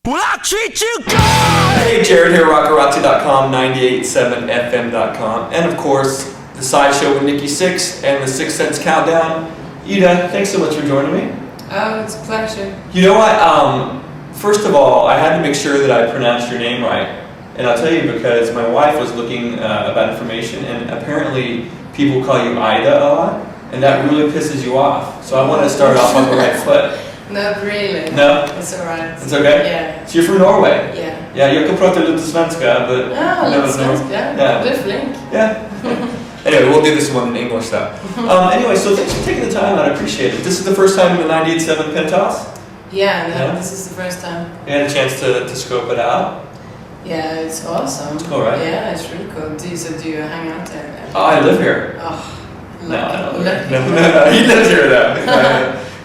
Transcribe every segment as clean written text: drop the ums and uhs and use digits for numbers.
Will I treat you good? Hey, Jared here, rockerazzi.com, 98.7fm.com, and of course, the Sideshow with Nikki Sixx and the Sixth Sense Countdown. Ida, thanks so much for joining me. Oh, it's a pleasure. You know what? First of all, I had to make sure that I pronounced your name right. And I'll tell you because my wife was looking about information, and apparently people call you Ida a lot, and that really pisses you off. So I want to start off on the right foot. Not really. No? It's alright. It's okay? Yeah. So you're from Norway? Yeah. Ja, jag kan prata lite svenska, but... lite svenska. Yeah. Du flink. Yeah. Anyway, we'll do this one in English though. Anyway, so thanks for taking the time out. I appreciate it. This is the first time in the 98.7 Pentas? Yeah, this is the first time. You had a chance to scope it out? Yeah, it's awesome. It's cool, right? Yeah, it's really cool. Do you hang out there? Oh, I live here. Oh, No, I don't look. live here. No, he lives here though.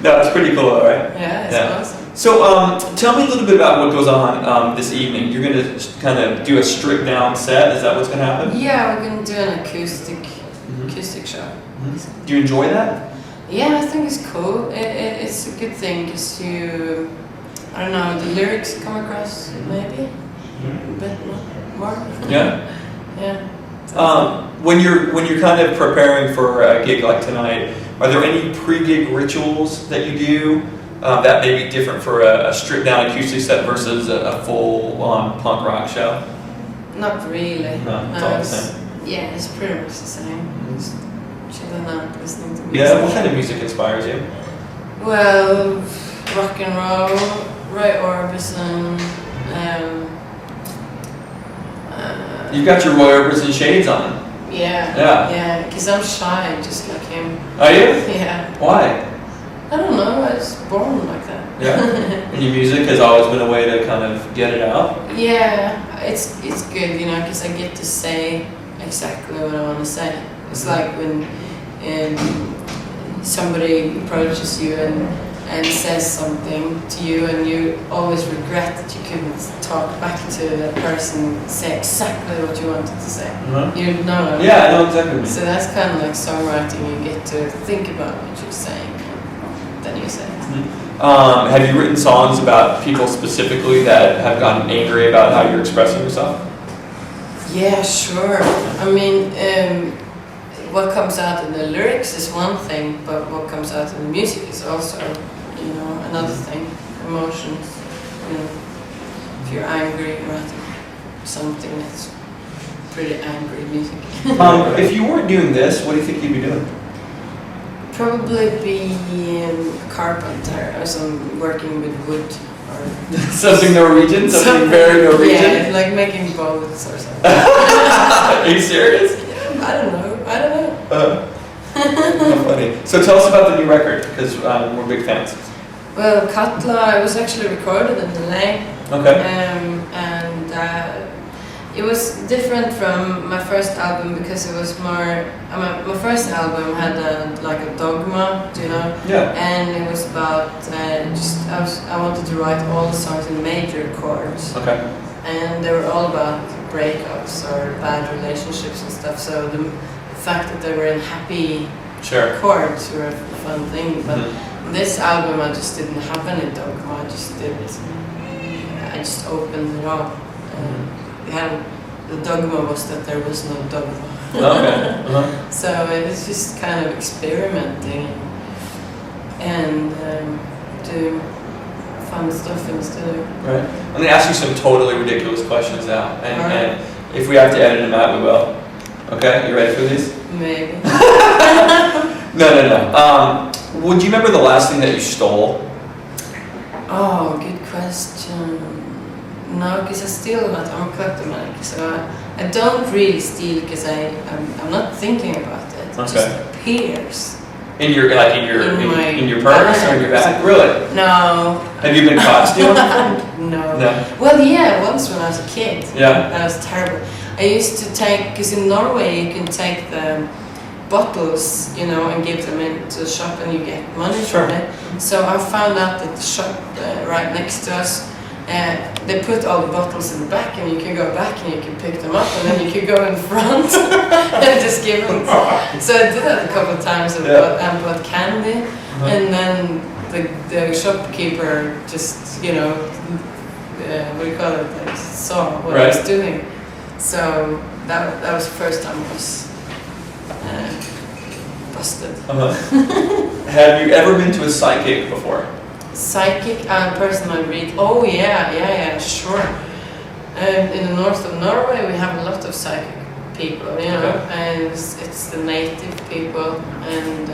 No, it's pretty cool though, right? Yeah, it's awesome. So, tell me a little bit about what goes on this evening. You're going to kind of do a stripped down set. Is that what's going to happen? Yeah, we're going to do an acoustic show. Mm-hmm. Do you enjoy that? Yeah, I think it's cool. It's a good thing because I don't know, the lyrics come across maybe a bit more. Yeah. Yeah. When you're kind of preparing for a gig like tonight, are there any pre-gig rituals that you do that may be different for a stripped down acoustic set versus a full-on punk rock show? Not really. No, it's all the same. Yeah, it's pretty much the same. Just chilling out, listening to music. Yeah, what kind of music inspires you? Well, rock and roll, Roy Orbison. You've got your Roy Orbison shades on. Yeah, because I'm shy, just like him. Are you? Yeah. Why? I don't know, I was born like that. Yeah. And your music has always been a way to kind of get it out? Yeah, it's good, because I get to say exactly what I want to say. It's like when somebody approaches you and says something to you and you always regret that you couldn't talk back to that person, say exactly what you wanted to say. You know what I mean? Yeah, I know exactly what you mean. So that's kind of like songwriting. You get to think about what you're saying and then you say it. Have you written songs about people specifically that have gotten angry about how you're expressing yourself? Yeah, sure. I mean, what comes out in the lyrics is one thing, but what comes out in the music is also, another thing. Emotions. If you're angry, you're writing something that's pretty angry music. If you weren't doing this, what do you think you'd be doing? Probably be a carpenter or some working with wood or Something Norwegian? Something very Norwegian? Yeah, like making boats or something. Are you serious? Yeah, I don't know. How funny. So tell us about the new record, because we're big fans. Well, Katla, I was actually recorded in LA. Okay. And it was different from my first album because it was more. My first album had a dogma, Yeah. and it was about I wanted to write all the songs in major chords. Okay. And they were all about breakups or bad relationships and stuff. So the fact that they were in happy chords were a fun thing. But this album, I just didn't have any dogma. I just opened it up. The dogma was that there was no dogma. Okay. So it was just kind of experimenting and do fun stuff instead of. Right. I'm going to ask you some totally ridiculous questions now, and if we have to edit them out, we will. Okay, you ready for these? Maybe. No. Would you remember the last thing that you stole? Oh, good question. No, because I steal a lot. I'm a kleptomaniac, so I don't really steal because I'm not thinking about it. It Okay. just appears. In your purse or in your bag? Really? No. Have you been caught stealing before? No. Well, yeah, once when I was a kid. Yeah. That was terrible. I used to take, because in Norway you can take the bottles, and give them into the shop and you get money from it. So I found out that the shop right next to us, they put all the bottles in the back and you can go back and you can pick them up and then you can go in front and just give them. So I did that a couple of times and bought candy and then the shopkeeper just, what do you call it, like, saw what I Right. was doing. So that was the first time I was busted. Have you ever been to a psychic before? Psychic, person I read. Oh yeah, sure. In the north of Norway, we have a lot of psychic people, you know, Okay. and it's the native people, and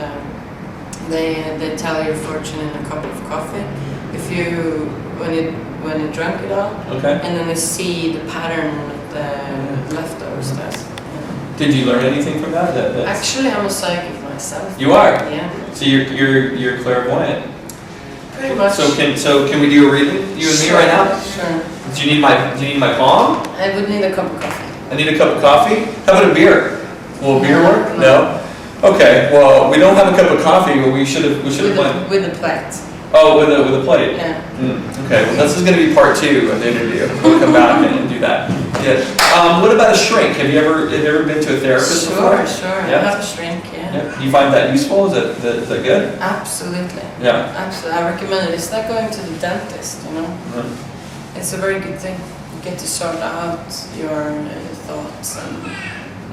they tell your fortune in a cup of coffee. If you when you drink it all, Okay. and then they see the pattern of the leftover stuff. You know. Did you learn anything from that? Actually, I'm a psychic myself. You are? Yeah. So you're clairvoyant. Pretty much. So can we do a reading, you and me right now? Sure. Do you need my palm? I would need a cup of coffee. I need a cup of coffee. How about a beer? Will a beer No, work? no. No. Okay. Well, we don't have a cup of coffee, but we should have planned. With the plate. Oh, with a plate. Yeah. Okay. Well, this is going to be part 2 of the interview. We'll come back and do that. Yeah. What about a shrink? Have you ever been to a therapist before? Sure. Yeah. I have a shrink, yeah. Yeah. You find that useful? Is that good? Absolutely. Yeah. Absolutely. I recommend it. It's like going to the dentist, you know. Mhm. It's a very good thing. You get to sort out your thoughts and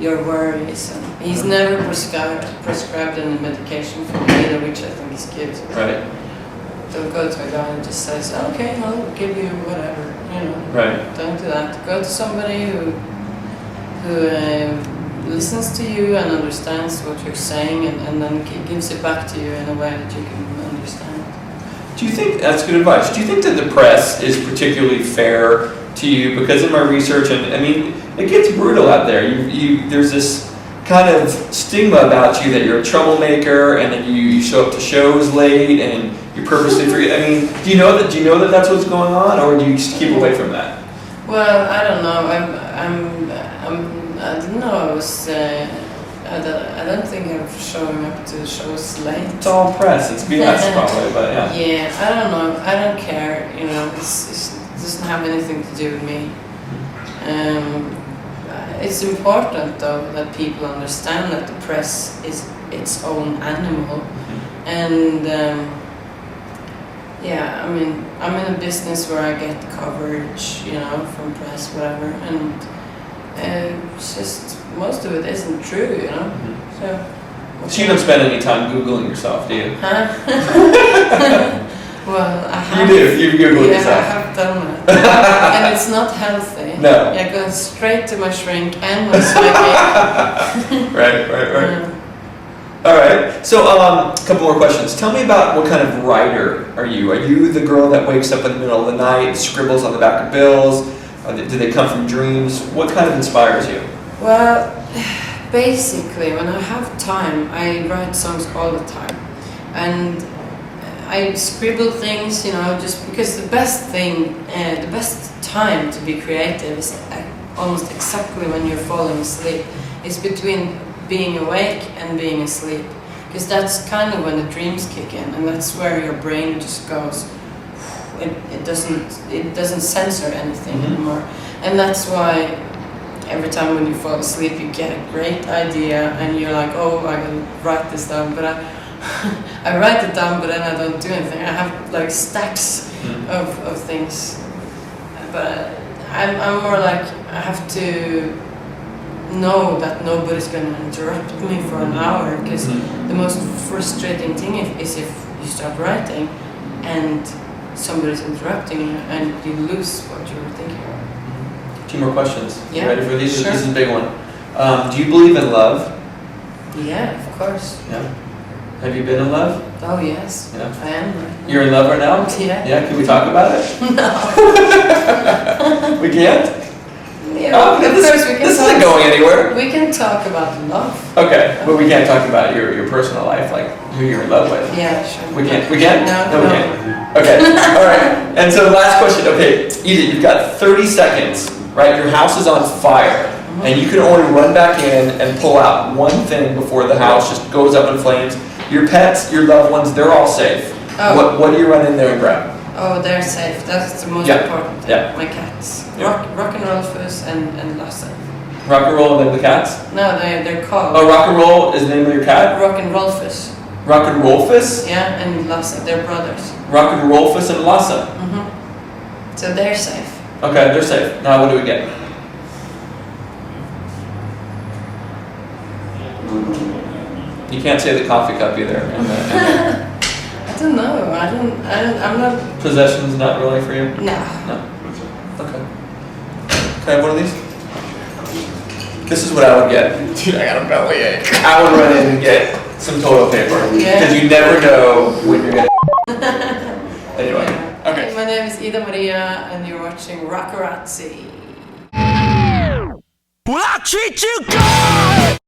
your worries. And he's never prescribed any medication for me either, which I think is good. Right. Don't go to a guy who just says, okay, I'll give you whatever, you know. Right. Don't do that. Go to somebody who listens to you and understands what you're saying, and then gives it back to you in a way that you can understand. Do you think that's good advice? Do you think that the press is particularly fair to you? Because in my research, and I mean, it gets brutal out there. There's this kind of stigma about you that you're a troublemaker, and that you show up to shows late, and you purposely forget. I mean, do you know that that's what's going on, or do you just keep away from that? Well, I don't know. I didn't know I was. I don't think I'm showing up to shows late. It's all press. It's BS probably, but yeah. Yeah, I don't know. I don't care. You know, it doesn't have anything to do with me. It's important though that people understand that the press is its own animal, and yeah, I mean, I'm in a business where I get coverage, you know, from press, whatever, and it's just most of it isn't true, you know. So you don't spend any time Googling yourself, do you? Huh? Well, I have. You do. You Google Yeah, yourself. I have done that, and it's not healthy. No. Yeah, going straight to my shrink and my psychic. Right. All right. So, a couple more questions. Tell me about what kind of writer are you? Are you the girl that wakes up in the middle of the night, scribbles on the back of bills? Do they come from dreams? What kind of inspires you? Well, basically, when I have time, I write songs all the time, and I scribble things, you know, just because the best time to be creative is almost exactly when you're falling asleep. It's between being awake and being asleep, because that's kind of when the dreams kick in, and that's where your brain just goes. It doesn't censor anything anymore, and that's why every time when you fall asleep, you get a great idea, and you're like, oh, I can write this down, but I write it down, but then I don't do anything. I have like stacks of things, but I'm more like, I have to know that nobody's going to interrupt me for an hour, because the most frustrating thing is if you start writing and somebody's interrupting you and you lose what you were thinking of. 2 more questions. Yeah, You ready for these? sure. This is a big one. Do you believe in love? Yeah, of course. Yeah. Have you been in love? Oh yes, Yeah. I am right now. You're in love right now? Yeah. Yeah, can we talk about it? No. We can't? Yeah, Oh, of this, course we can this talk. isn't going anywhere. We can talk about love. Okay, but we can't talk about your personal life, like who you're in love with. Yeah, sure. We can't? We can't? No, we no. can't. Okay, all right. And so last question. Okay, Edith, you've got 30 seconds, right? Your house is on fire, and you can only run back in and pull out one thing before the house just goes up in flames. Your pets, your loved ones, they're all safe. Oh. What do you run in there and grab? Oh, they're safe. That's the most Yeah. important thing. Yeah. My cats. Yeah. Rock and roll Fuzz and Lasse. Rock and roll and then the cats? No, they're called. Oh, rock and roll is the name of your cat? Rock and roll Fuzz. Rock and Rolfus? Yeah, and Lasse. They're brothers. Rock and Rolfus and Lassa. So they're safe. Okay, they're safe. Now what do we get? You can't say the coffee cup either. I don't know. I'm not. Possessions not really for you? No. No. Okay. Can I have one of these? This is what I would get. Dude, I got a bellyache. I would run in and get some toilet paper. Yeah. Because you never know when you're gonna. Anyway. Okay. My name is Ida Maria, and you're watching Rockerazzi. Will I treat you good?